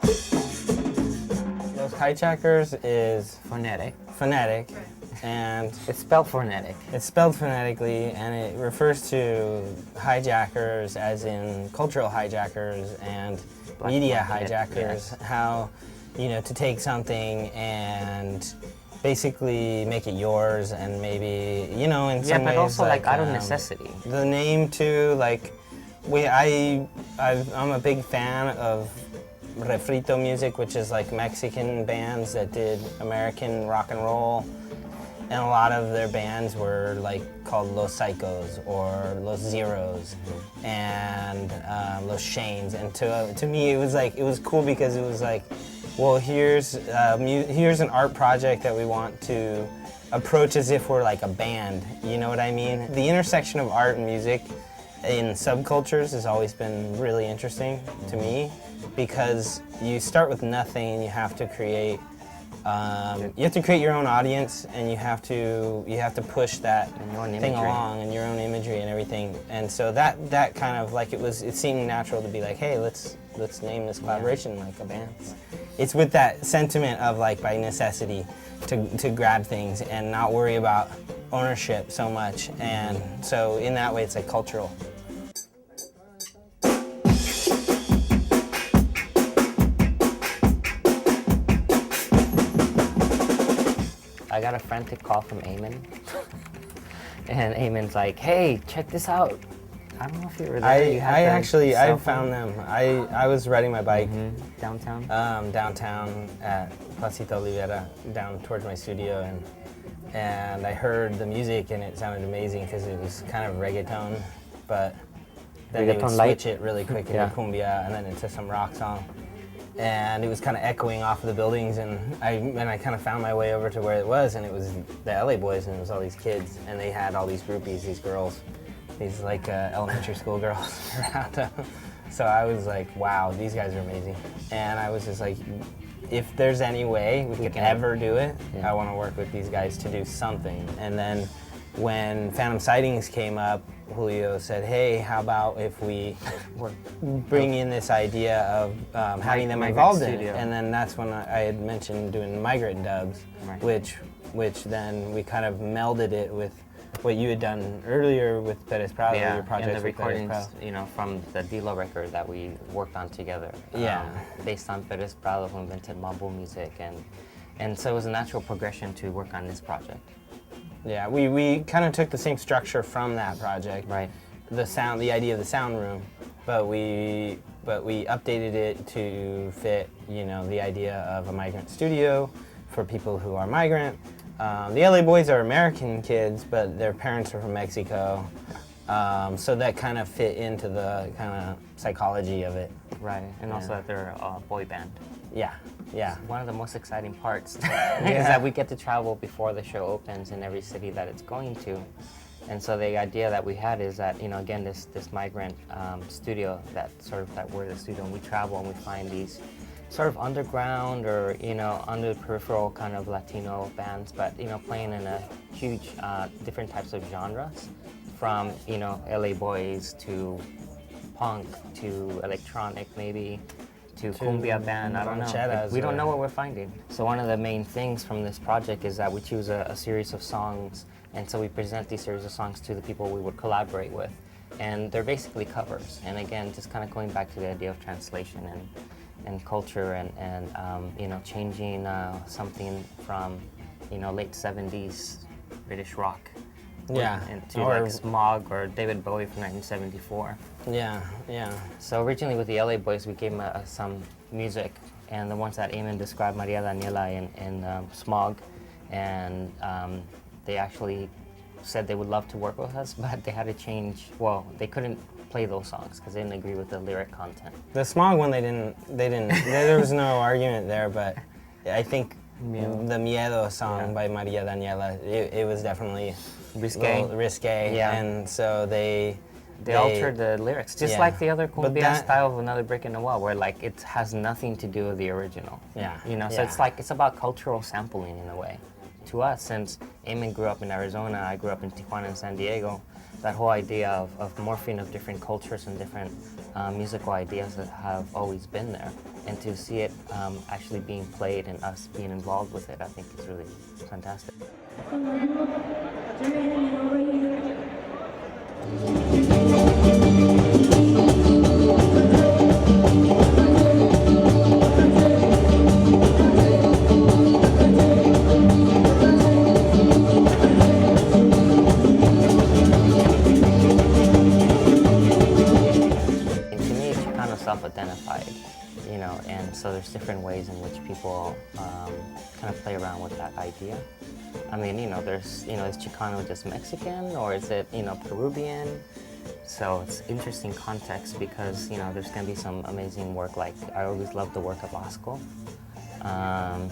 Los Jaichackers is Phonetic. phonetic, and It's spelled phonetic. it's spelled phonetically, and it refers to hijackers as in cultural hijackers and Black media market, hijackers. yes. How, to take something and basically make it yours, and maybe, in some Yeah, but ways, also like out of necessity. the name too, like I'm a big fan of refrito music, which is like Mexican bands that did American rock and roll, and a lot of their bands were like called Los Psychos or Los Zeros and Los Shanes, and to me it was cool because it was like, well, here's an art project that we want to approach as if we're like a band, you know what I mean? The intersection of art and music in subcultures has always been really interesting to me, because you start with nothing and you have to create your own audience, and you have to push that thing along, and your own imagery and everything. And so that kind of like it seemed natural to be like, hey, let's name this collaboration like a band. It's with that sentiment of like by necessity to grab things and not worry about ownership so much, and so in that way it's like cultural. I got a frantic call from Eamon, and Eamon's like, "Hey, check this out." I don't know if you were there. I found them. I was riding my bike downtown. Downtown at Pasito Olivera, down towards my studio, and I heard the music and it sounded amazing because it was kind of reggaeton, but then they would switch it really quick into cumbia and then into some rock song. And it was kind of echoing off of the buildings, and I kind of found my way over to where it was, and it was the LA Boyz, and it was all these kids, and they had all these groupies, these girls, these like elementary school girls around them. So I was like, wow, these guys are amazing. And I was just like, if there's any way we could ever do it, I want to work with these guys to do something. And then when Phantom Sightings came up, Julio said, hey, how about if we bring in this idea of having them involved in it? And then that's when I had mentioned doing Migrant Dubs, which then we kind of melded it with what you had done earlier with Perez Prado, your project. And the recordings, from the Dilo record that we worked on together. Based on Perez Prado, who invented mambo music, and so it was a natural progression to work on this project. Yeah, we kind of took the same structure from that project. Right. The idea of the sound room, but we updated it to fit, the idea of a migrant studio for people who are migrant. The LA Boyz are American kids, but their parents are from Mexico. So that kind of fit into the kind of psychology of it. Right, and also that they're a boy band. Yeah. One of the most exciting parts is that we get to travel before the show opens in every city that it's going to. And so the idea that we had is that, again, this migrant studio, we're the studio, and we travel and we find these sort of underground or, under the peripheral kind of Latino bands, but, playing in a huge different types of genres, from, LA Boyz to punk to electronic maybe, to cumbia band, I don't know. We don't know what we're finding. So one of the main things from this project is that we choose a series of songs, and so we present these series of songs to the people we would collaborate with. And they're basically covers. And again, just kind of going back to the idea of translation and culture and changing something from, late 70s British rock. Into like Smog or David Bowie from 1974. Yeah. So originally with the LA Boyz, we gave them some music, and the ones that Eamon described, Maria Daniela and Smog, and they actually said they would love to work with us, but they had to change. Well, they couldn't play those songs because they didn't agree with the lyric content. The Smog one, they didn't. There was no argument there, but I think the Miedo song by Maria Daniela, it was definitely risque, and so they altered the lyrics, just like the other cumbia style of Another Brick in the Wall, where like it has nothing to do with the original. So it's about cultural sampling in a way. To us, since Eamon grew up in Arizona, I grew up in Tijuana and San Diego, that whole idea of morphing of different cultures and different musical ideas that have always been there, and to see it actually being played and us being involved with it, I think is really fantastic. Self-identified, you know, and so there's different ways in which people kind of play around with that idea. I mean, you know, there's, you know, is Chicano just Mexican, or is it, you know, Peruvian? So it's interesting context because, you know, there's going to be some amazing work. Like, I always love the work of Osco.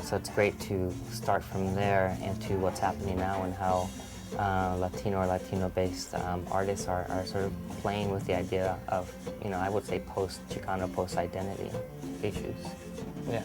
So it's great to start from there into what's happening now and how Latino or Latino-based artists are sort of playing with the idea of, you know, I would say post-Chicano, post-identity issues. Yeah.